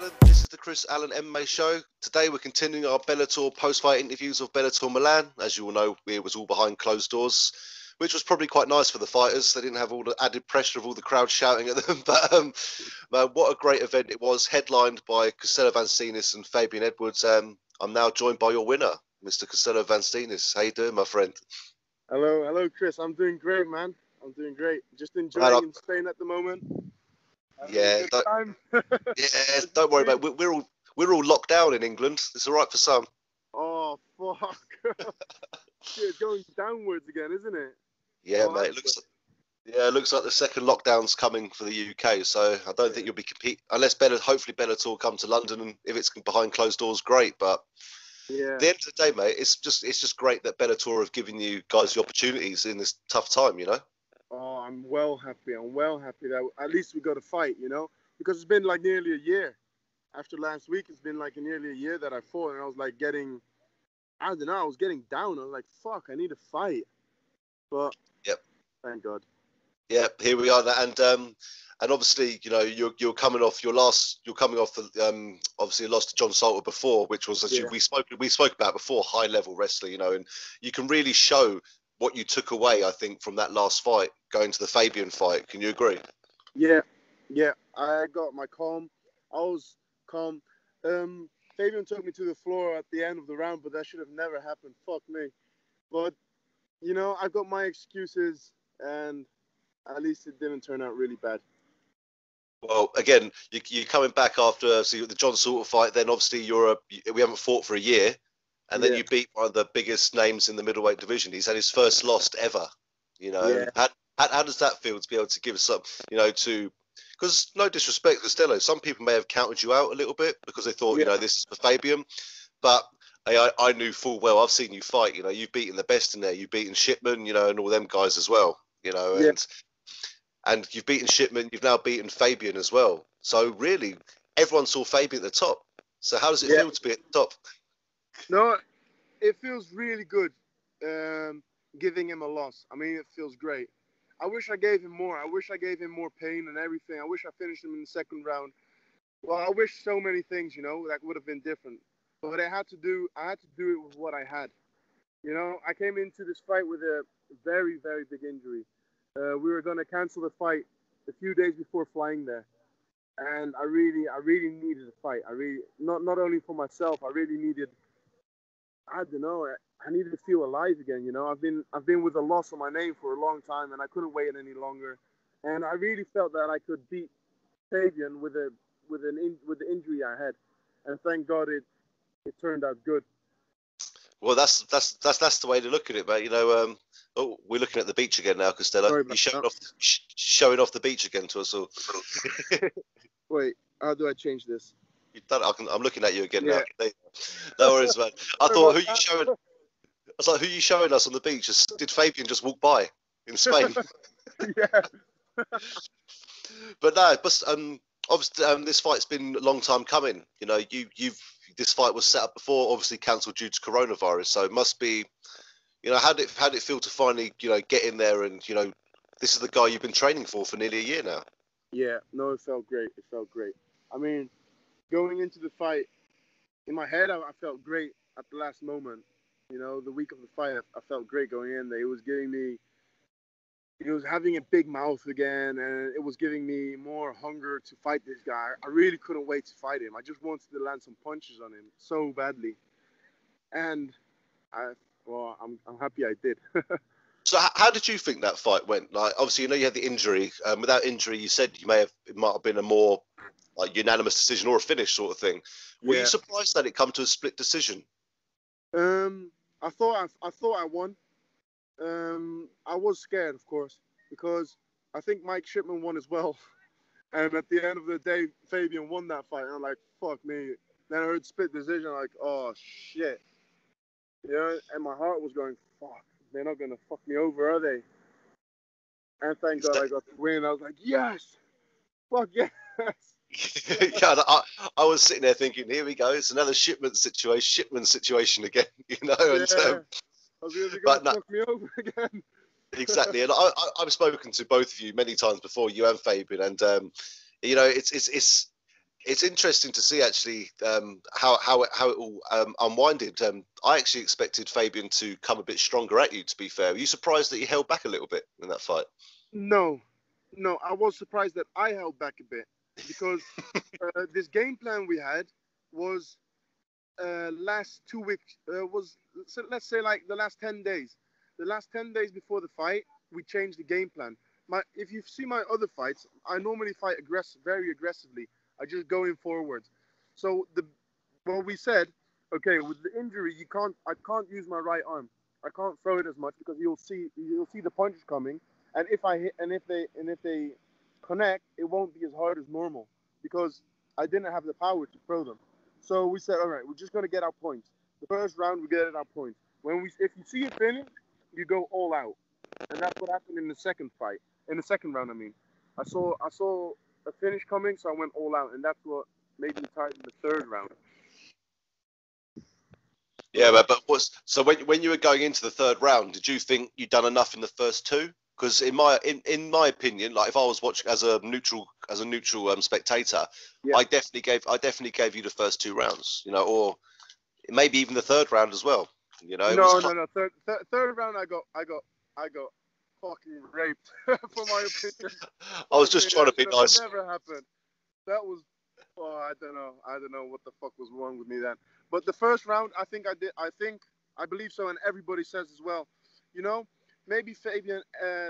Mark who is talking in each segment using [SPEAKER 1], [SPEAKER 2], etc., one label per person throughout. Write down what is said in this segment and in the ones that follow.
[SPEAKER 1] Alan. This is the Chris Allen MMA show. Today we're continuing our Bellator post-fight interviews of Bellator Milan. As you all know, it was all behind closed doors, which was probably quite nice for the fighters. They didn't have all the added pressure of all the crowd shouting at them. But man, what a great event it was, headlined by Costello Van Steenis and Fabian Edwards. I'm now joined by your winner, Mr. Costello Van Steenis. How you doing, my friend?
[SPEAKER 2] Hello, Chris. I'm doing great, man. I'm doing great. Just enjoying in Spain at the moment.
[SPEAKER 1] Yeah, don't worry about it. We're all locked down in England. It's all right for some.
[SPEAKER 2] Oh fuck! Shit, it's going downwards again, isn't it?
[SPEAKER 1] Yeah, mate. It looks like the second lockdown's coming for the UK. So I don't think you'll be unless hopefully Bellator come to London, and if it's behind closed doors, great. But
[SPEAKER 2] yeah,
[SPEAKER 1] at the end of the day, mate, it's just great that Bellator have given you guys the opportunities in this tough time. You know.
[SPEAKER 2] Oh, I'm well happy that at least we got a fight, because it's been like nearly a year. After last week, it's been like nearly a year that I fought, and I was like I was getting down. I was like, fuck, I need a fight. But
[SPEAKER 1] yep,
[SPEAKER 2] thank God.
[SPEAKER 1] Yeah, here we are, and obviously, you're coming off the obviously a loss to John Salter before, which was we spoke about before, high level wrestler, and you can really show what you took away, I think, from that last fight, going to the Fabian fight. Can you agree?
[SPEAKER 2] Yeah. I got my calm. I was calm. Fabian took me to the floor at the end of the round, but that should have never happened. Fuck me. But, I got my excuses, and at least it didn't turn out really bad.
[SPEAKER 1] Well, again, you're coming back after the John Salter fight. Then obviously we haven't fought for a year. And then you beat one of the biggest names in the middleweight division. He's had his first loss ever,
[SPEAKER 2] Yeah.
[SPEAKER 1] How does that feel to be able to give some, because no disrespect, Costello, some people may have counted you out a little bit because they thought, this is for Fabian. But I knew full well, I've seen you fight, you've beaten the best in there. You've beaten Shipman, and all them guys as well, and you've beaten Shipman, you've now beaten Fabian as well. So really, everyone saw Fabian at the top. So how does it feel to be at the top?
[SPEAKER 2] No, it feels really good giving him a loss. I mean, it feels great. I wish I gave him more. I wish I gave him more pain and everything. I wish I finished him in the second round. Well, I wish so many things, that would have been different. But I had to do it with what I had. I came into this fight with a very, very big injury. We were going to cancel the fight a few days before flying there. And I really needed a fight. I really, not only for myself, I really needed, I don't know, I needed to feel alive again, I've been with a loss on my name for a long time, and I couldn't wait any longer. And I really felt that I could beat Fabian with the injury I had. And thank God it turned out good.
[SPEAKER 1] Well, that's the way to look at it, mate. We're looking at the beach again now, Costello. You're showing off the beach again to us all.
[SPEAKER 2] Wait, how do I change this?
[SPEAKER 1] I'm looking at you again now. No worries, man. I thought, who you showing? I was like, who are you showing us on the beach? Did Fabian just walk by in Spain?
[SPEAKER 2] Yeah.
[SPEAKER 1] But no, obviously, this fight's been a long time coming. This fight was set up before, obviously cancelled due to coronavirus. So it must be, how did it feel to finally, get in there and, this is the guy you've been training for nearly a year now.
[SPEAKER 2] Yeah, no, it felt great. I mean, going into the fight, in my head, I felt great at the last moment. The week of the fight, I felt great going in there. He was having a big mouth again, and it was giving me more hunger to fight this guy. I really couldn't wait to fight him. I just wanted to land some punches on him so badly. And I'm happy I did.
[SPEAKER 1] So how did you think that fight went? Like, obviously, you had the injury. Without injury, you said it might have been a more like unanimous decision or a finish sort of thing. Were you surprised that it come to a split decision?
[SPEAKER 2] I thought I won. I was scared, of course, because I think Mike Shipman won as well. And at the end of the day, Fabian won that fight. And I'm like, fuck me. Then I heard split decision. I'm like, oh shit. And my heart was going, fuck. They're not gonna fuck me over, are they? And thank God I got the win. I was like, yes, fuck yes.
[SPEAKER 1] I was sitting there thinking, here we go, it's another Shipman situation again, And,
[SPEAKER 2] I was really going to fuck me over again.
[SPEAKER 1] Exactly, and I've spoken to both of you many times before, you and Fabian, and it's It's interesting to see actually how it all unwinded. I actually expected Fabian to come a bit stronger at you. To be fair, were you surprised that he held back a little bit in that fight?
[SPEAKER 2] No, no, I was surprised that I held back a bit because this game plan we had was last 2 weeks was so let's say like the last 10 days. The last 10 days before the fight, we changed the game plan. If you see my other fights, I normally fight very aggressively. I just go in forwards. So what we said, okay, with the injury, I can't use my right arm. I can't throw it as much because you'll see the punches coming, and if I hit and if they connect, it won't be as hard as normal because I didn't have the power to throw them. So we said, all right, we're just gonna get our points. The first round, we get our points. If you see it finish, you go all out, and that's what happened in the second fight. In the second round, I mean, I saw a finish coming, so I went all out, and that's what made me tired in the third round.
[SPEAKER 1] Yeah, but so when you were going into the third round, did you think you'd done enough in the first two? Because in my opinion, like if I was watching as a neutral spectator,
[SPEAKER 2] Yeah.
[SPEAKER 1] I definitely gave you the first two rounds, you know, or maybe even the third round as well. You know, it was
[SPEAKER 2] No. Third round, I got fucking raped for my opinion.
[SPEAKER 1] I was
[SPEAKER 2] Fuck me,
[SPEAKER 1] just trying
[SPEAKER 2] that
[SPEAKER 1] to be
[SPEAKER 2] should have
[SPEAKER 1] nice.
[SPEAKER 2] never happened. That was, oh, I don't know. I don't know what the fuck was wrong with me then. But the first round, I think I did. I believe so, and everybody says as well. You know, maybe Fabian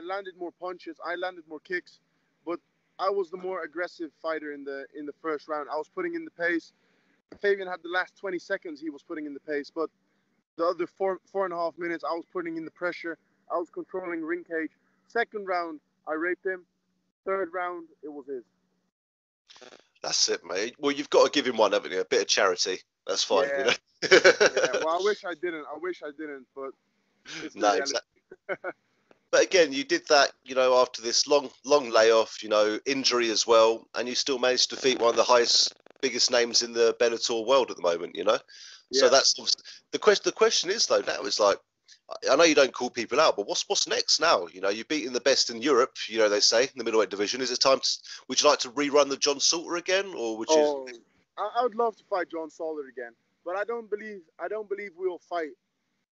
[SPEAKER 2] landed more punches. I landed more kicks, but I was the more aggressive fighter in the first round. I was putting in the pace. Fabian had the last 20 seconds. He was putting in the pace, but the other 4.5 minutes, I was putting in the pressure. I was controlling ring cage. Second round, I raped him. Third round, it was his.
[SPEAKER 1] That's it, mate. Well, you've got to give him one, haven't you? A bit of charity. That's fine, you
[SPEAKER 2] Yeah, yeah.
[SPEAKER 1] know.
[SPEAKER 2] Well, I wish I didn't. But it's the
[SPEAKER 1] No,
[SPEAKER 2] reality.
[SPEAKER 1] exactly. But again, you did that, you know, after this long layoff, you know, injury as well, and you still managed to defeat one of the biggest names in the Bellator world at the moment, you know. So
[SPEAKER 2] Yeah.
[SPEAKER 1] that's the question. The question is though now is like, I know you don't call people out, but what's next now? You know, you've beaten the best in Europe. You know, they say in the middleweight division. Is it time? Would you like to rerun the John Salter again, or would you?
[SPEAKER 2] Oh, I would love to fight John Soller again, but I don't believe we'll fight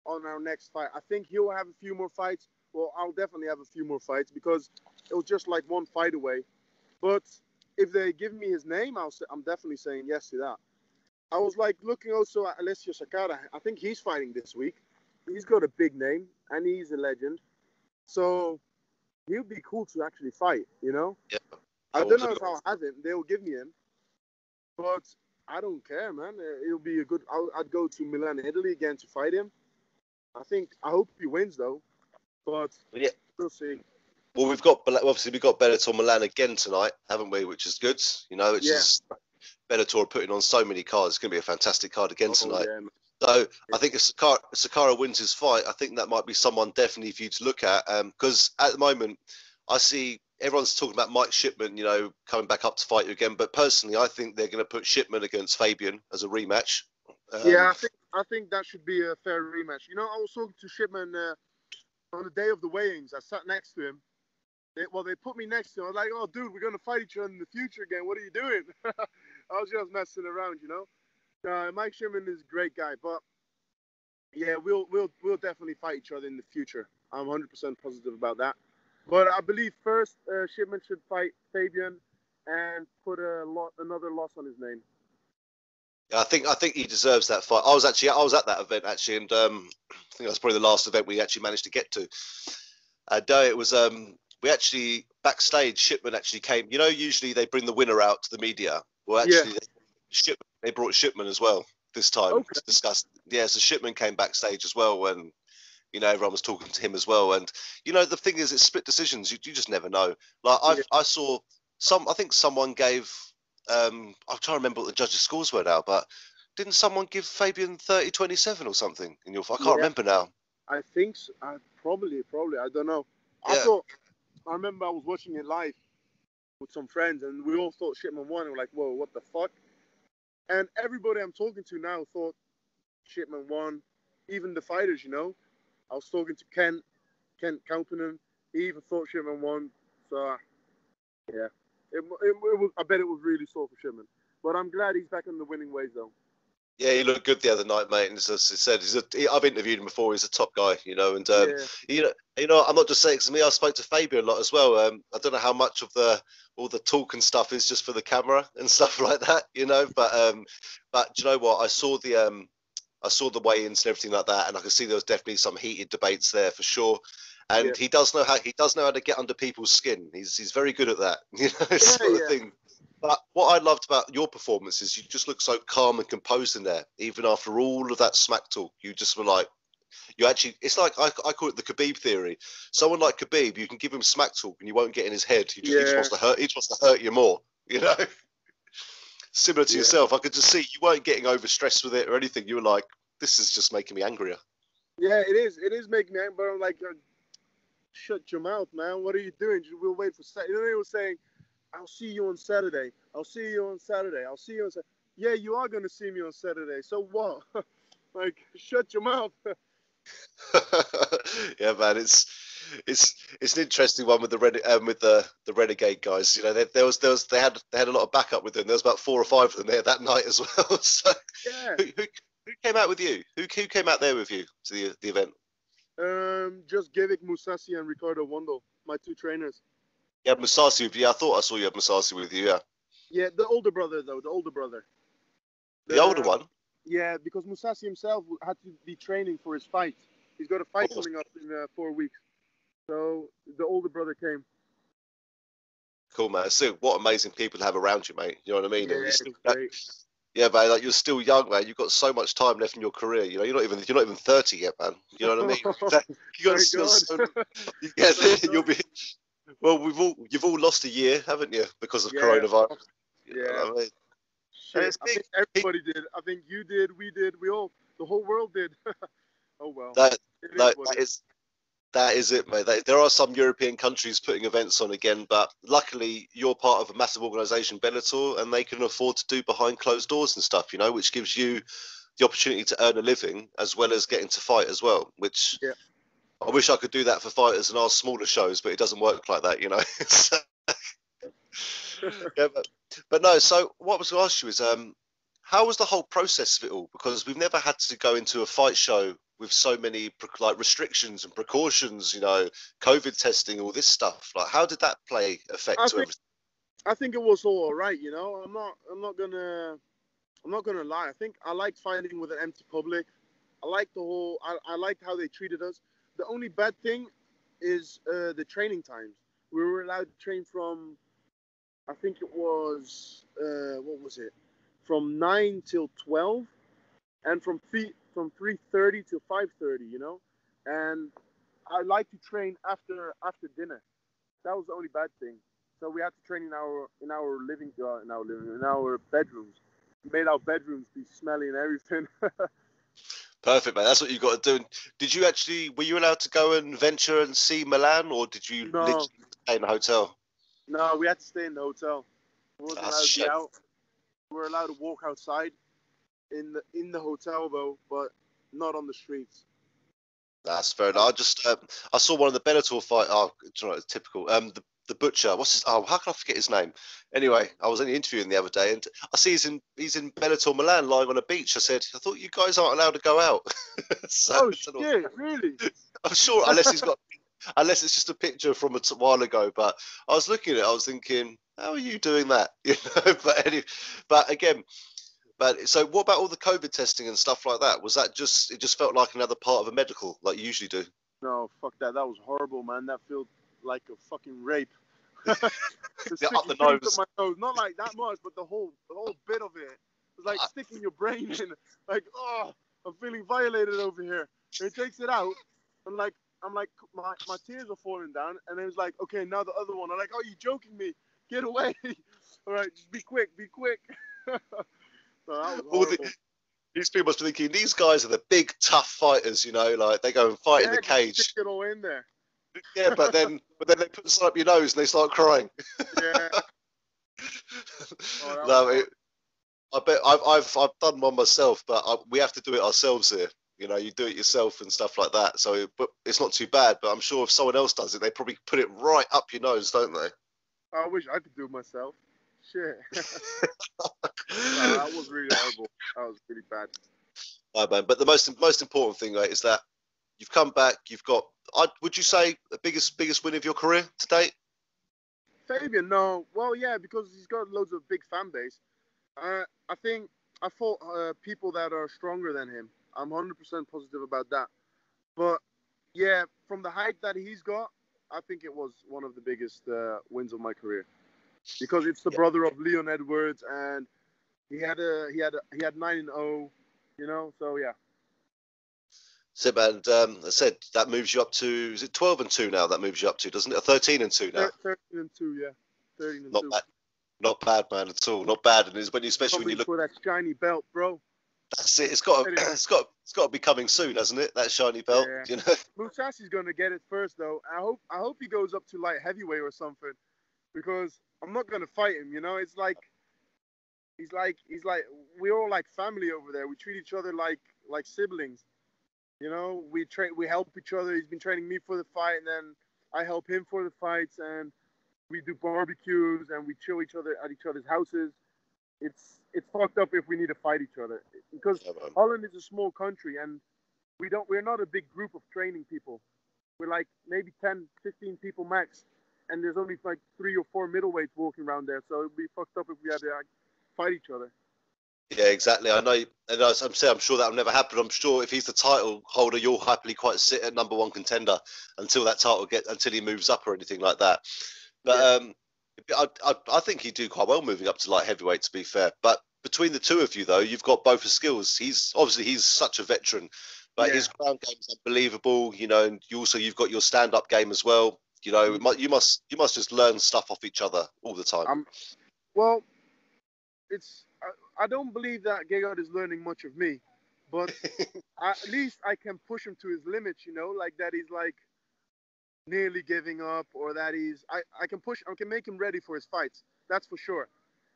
[SPEAKER 2] on our next fight. I think he'll have a few more fights. Well, I'll definitely have a few more fights because it was just like one fight away. But if they give me his name, I'm definitely saying yes to that. I was like looking also at Alessio Sakara. I think he's fighting this week. He's got a big name and he's a legend. So he'll be cool to actually fight, you know?
[SPEAKER 1] Yeah,
[SPEAKER 2] I
[SPEAKER 1] I
[SPEAKER 2] don't
[SPEAKER 1] was.
[SPEAKER 2] know if I'll have him. They'll give me him. But I don't care, man. It'll be a good. I'd go to Milan, Italy again to fight him. I hope he wins though. But
[SPEAKER 1] Yeah.
[SPEAKER 2] we'll see.
[SPEAKER 1] Well, we've got Bellator Milan again tonight, haven't we? Which is good. You know, which
[SPEAKER 2] Yeah.
[SPEAKER 1] is Bellator putting on so many cards. It's going to be a fantastic card again
[SPEAKER 2] Oh
[SPEAKER 1] tonight.
[SPEAKER 2] yeah, man.
[SPEAKER 1] So I think if Sakara wins his fight, I think that might be someone definitely for you to look at. Because at the moment, I see everyone's talking about Mike Shipman, you know, coming back up to fight you again. But personally, I think they're going to put Shipman against Fabian as a rematch.
[SPEAKER 2] Yeah, I think that should be a fair rematch. You know, I was talking to Shipman on the day of the weigh-ins. I sat next to him. They put me next to him. I was like, "Oh, dude, we're gonna fight each other in the future again. What are you doing?" I was just messing around, you know. Mike Shipman is a great guy, but yeah, we'll definitely fight each other in the future. I'm 100% positive about that. But I believe first Shipman should fight Fabian and put another loss on his name.
[SPEAKER 1] I think he deserves that fight. I was at that event actually, and I think that's probably the last event we actually managed to get to. It was we actually backstage. Shipman actually came. You know, usually they bring the winner out to the media. Well,
[SPEAKER 2] Yeah.
[SPEAKER 1] actually, they brought Shipman as well this time
[SPEAKER 2] Okay.
[SPEAKER 1] to discuss. Yeah, so Shipman came backstage as well when, you know, everyone was talking to him as well. And you know, the thing is, it's split decisions. You just never know. Like
[SPEAKER 2] Yeah.
[SPEAKER 1] I saw I think someone gave. I'm trying to remember what the judges' scores were now, but didn't someone give Fabian 30-27 or something in your? I can't
[SPEAKER 2] Yeah.
[SPEAKER 1] remember now.
[SPEAKER 2] I think so. Probably. I don't know. I
[SPEAKER 1] Yeah.
[SPEAKER 2] thought. I remember I was watching it live with some friends, and we all thought Shipman won. And we're like, "Whoa, what the fuck?" And everybody I'm talking to now thought Shipman won. Even the fighters, you know. I was talking to Kent Kauppinen. He even thought Shipman won. So yeah, it was. I bet it was really sore for Shipman. But I'm glad he's back on the winning ways, though.
[SPEAKER 1] Yeah, he looked good the other night, mate. And as I said, I've interviewed him before. He's a top guy, you know. And
[SPEAKER 2] Yeah.
[SPEAKER 1] I'm not just saying it 'cause me. I spoke to Fabian a lot as well. I don't know how much of all the talk and stuff is just for the camera and stuff like that, you know. But do you know what? I saw the weigh-ins and everything like that, and I could see there was definitely some heated debates there for sure. And he does know how to get under people's skin. He's very good at that, you know, sort of thing. But what I loved about your performance is you just look so calm and composed in there, even after all of that smack talk. You just were like, it's like I call it the Khabib theory. Someone like Khabib, you can give him smack talk and you won't get in his head. He just wants to hurt. He just wants to hurt you more, you know. Similar to yourself, I could just see you weren't getting overstressed with it or anything. You were like, this is just making me angrier.
[SPEAKER 2] Yeah, it is. It is making me angry. But I'm like, shut your mouth, man. What are you doing? We'll wait for Saturday. You know, they were saying, I'll see you on Saturday. I'll see you on Saturday. I'll see you on Saturday. Yeah, you are going to see me on Saturday. So what? Like, shut your mouth.
[SPEAKER 1] Yeah, man, it's an interesting one with the Renegade guys. You know, they had a lot of backup with them. There was about 4 or 5 of them there that night as well. So,
[SPEAKER 2] Yeah.
[SPEAKER 1] who came out with you? Who came out there with you to the event?
[SPEAKER 2] Just Gavik Musasi and Ricardo Wondel, my 2 trainers.
[SPEAKER 1] You had Musasi with you. I thought I saw you had Musasi with you. Yeah.
[SPEAKER 2] Yeah, the older brother though. The older brother.
[SPEAKER 1] The older one.
[SPEAKER 2] Yeah, because Musasi himself had to be training for his fight. He's got a fight coming up in 4 weeks. So the older brother came.
[SPEAKER 1] Cool, man. So what amazing people to have around you, mate. You know what I mean?
[SPEAKER 2] Yeah, it's great.
[SPEAKER 1] Yeah, man. Like, you're still young, man. You've got so much time left in your career. You know, you're not even 30 yet, man. You know what I mean? You got still you'll be. Well, you've all lost a year, haven't you, because of coronavirus?
[SPEAKER 2] Yeah.
[SPEAKER 1] You know what I mean?
[SPEAKER 2] Shit, I think everybody did. I think you did. We did. The whole world did. Oh well.
[SPEAKER 1] That is it, mate. There are some European countries putting events on again, but luckily you're part of a massive organisation, Bellator, and they can afford to do behind closed doors and stuff, you know, which gives you the opportunity to earn a living as well as getting to fight as well, which I wish I could do that for fighters in our smaller shows, but it doesn't work like that, you know. Yeah, but no, so what I was going to ask you is, how was the whole process of it all? Because we've never had to go into a fight show with so many restrictions and precautions, you know, COVID testing, all this stuff. Like, how did that play effect to everything?
[SPEAKER 2] I think it was all right, you know. I'm not gonna lie. I think I liked fighting with an empty public. I liked I liked how they treated us. The only bad thing is the training times. We were allowed to train from, I think it was what was it? From 9 till 12, and from 3:30 to 5:30, you know. And I like to train after dinner. That was the only bad thing. So we had to train in our bedrooms. We made our bedrooms be smelly and everything.
[SPEAKER 1] Perfect, man. That's what you got to do. Were you allowed to go and venture and see Milan, or did you literally stay in the hotel?
[SPEAKER 2] No, we had to stay in the hotel. We wasn't allowed to be out. We were allowed to walk outside in the hotel though, but not on the streets. That's
[SPEAKER 1] fair enough. I saw one of the Bellator fight. Oh, typical. The butcher. How can I forget his name? Anyway, I was only interviewing the other day, and I see he's in Bellator Milan, lying on a beach. I said, I thought you guys aren't allowed to go out.
[SPEAKER 2] So, shit, really?
[SPEAKER 1] I'm sure, unless it's just a picture from a while ago. But I was looking at it, I was thinking, how are you doing that? You know. But so what about all the COVID testing and stuff like that? Was that it just felt like another part of a medical, like you usually do?
[SPEAKER 2] No, fuck that. That was horrible, man. That felt like a fucking rape.
[SPEAKER 1] Up the nose.
[SPEAKER 2] My nose. Not like that much, but the whole bit of it. It was like sticking your brain in. Like, oh, I'm feeling violated over here. And he takes it out. I'm like, my tears are falling down. And then it's like, okay, now the other one. I'm like, oh, you joking me? Get away. All right, just be quick. So
[SPEAKER 1] these people must be thinking, these guys are the big, tough fighters, you know, like they go and fight in the cage.
[SPEAKER 2] Stick it all in there.
[SPEAKER 1] Yeah, but then they put something up your nose and they start crying.
[SPEAKER 2] Yeah.
[SPEAKER 1] I bet I've done one myself, but we have to do it ourselves here. You know, you do it yourself and stuff like that. So, but it's not too bad. But I'm sure if someone else does it, they probably put it right up your nose, don't they?
[SPEAKER 2] I wish I could do it myself. Shit. No, that was really horrible. That was really bad.
[SPEAKER 1] Right, man. But the most important thing, mate, is that you've come back. You've got. Would you say the biggest win of your career to date?
[SPEAKER 2] Fabian, no. Well, yeah, because he's got loads of big fan base. I think I fought people that are stronger than him. I'm 100% positive about that. But yeah, from the height that he's got, I think it was one of the biggest wins of my career because it's the brother of Leon Edwards, and he had 9-0, you know. So yeah.
[SPEAKER 1] So, and I said that moves you up to, is it 12-2 now? That moves you up to, doesn't it? 13-2 now.
[SPEAKER 2] 13-2, yeah. 13-2.
[SPEAKER 1] Not bad. Not bad, man, at all. Not bad. And it's when you, especially when you look
[SPEAKER 2] for that shiny belt, bro.
[SPEAKER 1] That's it. It's got to be coming soon, hasn't it? That shiny belt,
[SPEAKER 2] yeah.
[SPEAKER 1] you know.
[SPEAKER 2] Musasi's gonna get it first, though. I hope he goes up to light heavyweight or something, because I'm not gonna fight him. You know, it's like he's like we're all like family over there. We treat each other like siblings. You know, we help each other. He's been training me for the fight, and then I help him for the fights, and we do barbecues and we chill at each other's houses. It's fucked up if we need to fight each other, because Holland is a small country and we're not a big group of training people. We're like maybe 10, 15 people max, and there's only like 3 or 4 middleweights walking around there. So it'd be fucked up if we had to fight each other.
[SPEAKER 1] Yeah, exactly. I know, and I'm sure that'll never happen. I'm sure if he's the title holder, you'll happily quite sit at #1 contender until that title until he moves up or anything like that. But I think he'd do quite well moving up to light heavyweight, to be fair. But between the two of you, though, you've got both the skills. He's such a veteran, but his ground game is unbelievable. You know, and you've got your stand-up game as well. You know, you must just learn stuff off each other all the time.
[SPEAKER 2] Well, I don't believe that Gegard is learning much of me, but at least I can push him to his limits. You know, like that he's like nearly giving up, or that I can make him ready for his fights. That's for sure.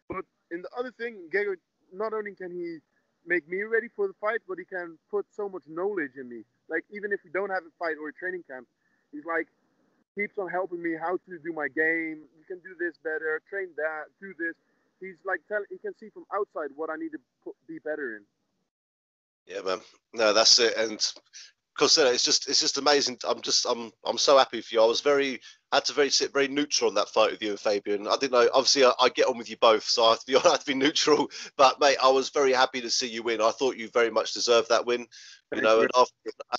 [SPEAKER 2] But in the other thing, Gegard, not only can he make me ready for the fight, but he can put so much knowledge in me. Like even if we don't have a fight or a training camp, he's like keeps on helping me how to do my game. You can do this better, train that, do this. He's like he can see from outside what I need to be better in.
[SPEAKER 1] Yeah, man. No, that's it. And Costello, it's just amazing. I'm so happy for you. I had to sit very neutral on that fight with you and Fabian. I didn't know. Obviously, I get on with you both, so I have to be neutral. But mate, I was very happy to see you win. I thought you very much deserved that win. You know, and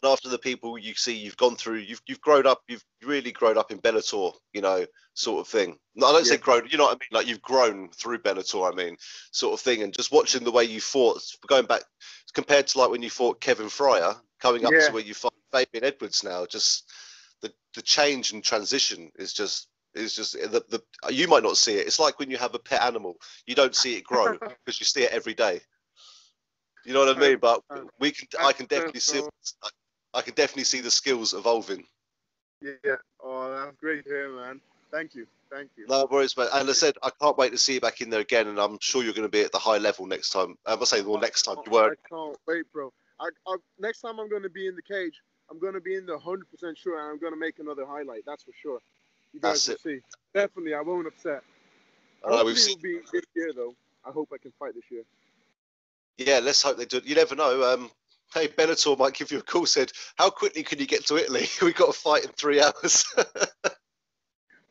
[SPEAKER 1] after the people you see, you've gone through, you've grown up, you've really grown up in Bellator, you know, sort of thing. No, I don't say grown, you know what I mean? Like you've grown through Bellator, I mean, sort of thing. And just watching the way you fought, going back compared to like when you fought Kevin Fryer, coming up to where you fight Fabian Edwards now, just the change and transition is just you might not see it. It's like when you have a pet animal, you don't see it grow because you see it every day. You know what I mean? But I can definitely see the skills evolving.
[SPEAKER 2] Yeah. Oh, that's great to hear, man. Thank you.
[SPEAKER 1] No worries, mate. And I said I can't wait to see you back in there again, and I'm sure you're going to be at the high level next time. I'm saying, well, next time you were.
[SPEAKER 2] I can't wait, bro. Next time I'm going to be in the cage, I'm going to be in the 100% sure, and I'm going to make another highlight. That's for sure. You guys will see. Definitely, I won't upset. Hopefully it'll be this year, though. I hope I can fight this year.
[SPEAKER 1] Yeah, let's hope they do. You never know. Hey, Bellator might give you a call. Said, how quickly can you get to Italy? We got a fight in 3 hours.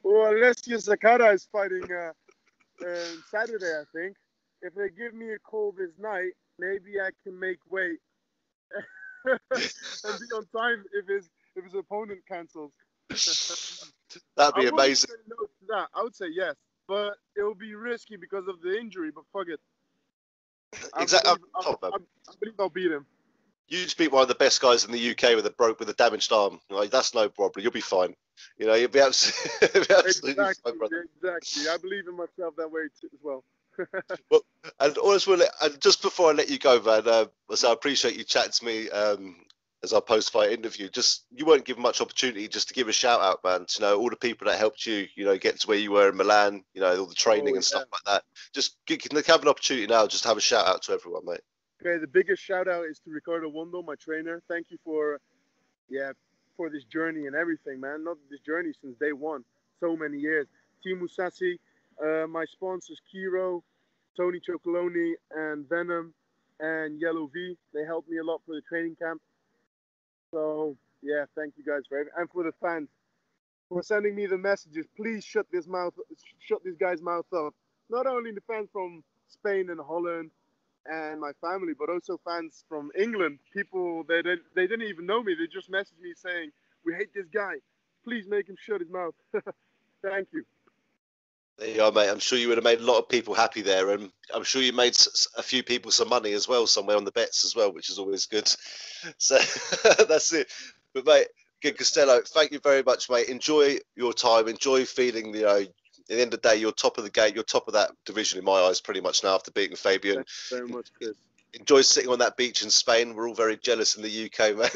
[SPEAKER 2] Well, Alessio Sakara is fighting Saturday, I think. If they give me a call this night, maybe I can make weight and be on time if his opponent cancels.
[SPEAKER 1] That'd be amazing.
[SPEAKER 2] Say no to that. I would say yes, but it will be risky because of the injury. But fuck it.
[SPEAKER 1] Exactly.
[SPEAKER 2] I believe I'll beat him.
[SPEAKER 1] You just beat one of the best guys in the UK with a damaged arm. Like, that's no problem. You'll be fine. You know, you'll be absolutely fine, brother.
[SPEAKER 2] Exactly. I believe in myself that way too, as well.
[SPEAKER 1] Well, and just before I let you go, man, so I appreciate you chatting to me as our post-fight interview. Just you weren't given much opportunity just to give a shout out, man. To know all the people that helped you, you know, get to where you were in Milan. You know, all the training and stuff like that. Just have an opportunity now. Just have a shout out to everyone, mate.
[SPEAKER 2] Okay, the biggest shout out is to Ricardo Wondo, my trainer. Thank you for this journey and everything, man. Not this journey since day one, so many years. Team Musasi, My sponsors, Kiro, Tony Chocoloni, and Venom, and Yellow V. They helped me a lot for the training camp. So, yeah, thank you guys for everything. And for the fans, for sending me the messages. Please shut this guy's mouth up. Not only the fans from Spain and Holland and my family, but also fans from England. People they didn't even know me. They just messaged me saying, "We hate this guy. Please make him shut his mouth." Thank you.
[SPEAKER 1] There you are, mate. I'm sure you would have made a lot of people happy there, and I'm sure you made a few people some money as well, somewhere on the bets as well, which is always good. So that's it. But mate, good Costello, thank you very much, mate. Enjoy your time. Enjoy feeling, you know, at the end of the day, you're top of the game. You're top of that division in my eyes, pretty much now after beating Fabian.
[SPEAKER 2] Thank you very much, Chris.
[SPEAKER 1] Enjoy sitting on that beach in Spain. We're all very jealous in the UK, man.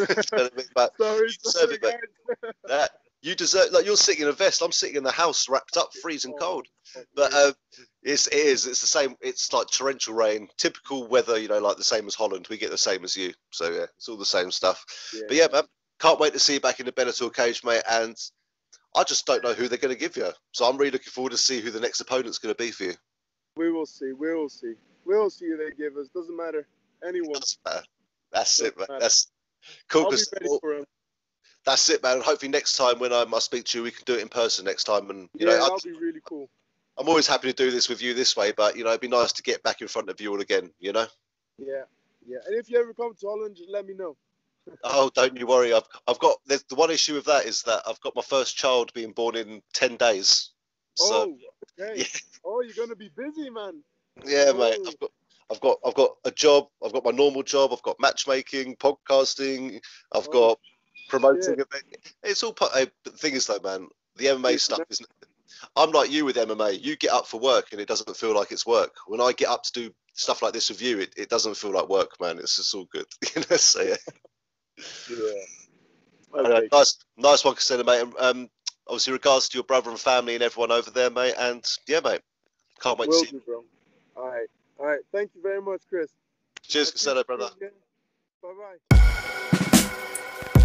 [SPEAKER 1] But
[SPEAKER 2] sorry, guys.
[SPEAKER 1] You deserve, like, you're sitting in a vest. I'm sitting in the house wrapped up, freezing cold. But it's the same. It's like torrential rain, typical weather, you know, like the same as Holland. We get the same as you. So yeah, it's all the same stuff. Yeah. But yeah, man, can't wait to see you back in the Bellator cage, mate. And I just don't know who they're going to give you. So I'm really looking forward to see who the next opponent's going to be for you.
[SPEAKER 2] We will see. We'll see who they give us. Doesn't matter. Anyone.
[SPEAKER 1] That's it, man. That's cool.
[SPEAKER 2] I'll be ready for him.
[SPEAKER 1] That's it, man. And hopefully next time when I speak to you, we can do it in person next time. And you
[SPEAKER 2] know,
[SPEAKER 1] that'll
[SPEAKER 2] be really cool.
[SPEAKER 1] I'm always happy to do this with you this way, but you know, it'd be nice to get back in front of you all again. You know.
[SPEAKER 2] Yeah. And if you ever come to Holland, just let me know.
[SPEAKER 1] Oh, don't you worry. I've got the one issue with that is that I've got my first child being born in 10 days. So,
[SPEAKER 2] okay. Yeah. Oh, you're gonna be busy, man.
[SPEAKER 1] Yeah, mate. I've got a job. I've got my normal job. I've got matchmaking, podcasting. I've got promoting. It's all part. The thing is, though, man, the MMA stuff isn't. I'm like you with MMA. You get up for work and it doesn't feel like it's work. When I get up to do stuff like this with you, it doesn't feel like work, man. It's just all good. You know, so yeah. Okay. Nice one, Costello, mate. Obviously, regards to your brother and family and everyone over there, mate. And yeah, mate, can't wait to see you,
[SPEAKER 2] bro. All right. Thank you very much, Chris.
[SPEAKER 1] Cheers, Costello, brother.
[SPEAKER 2] Bye bye.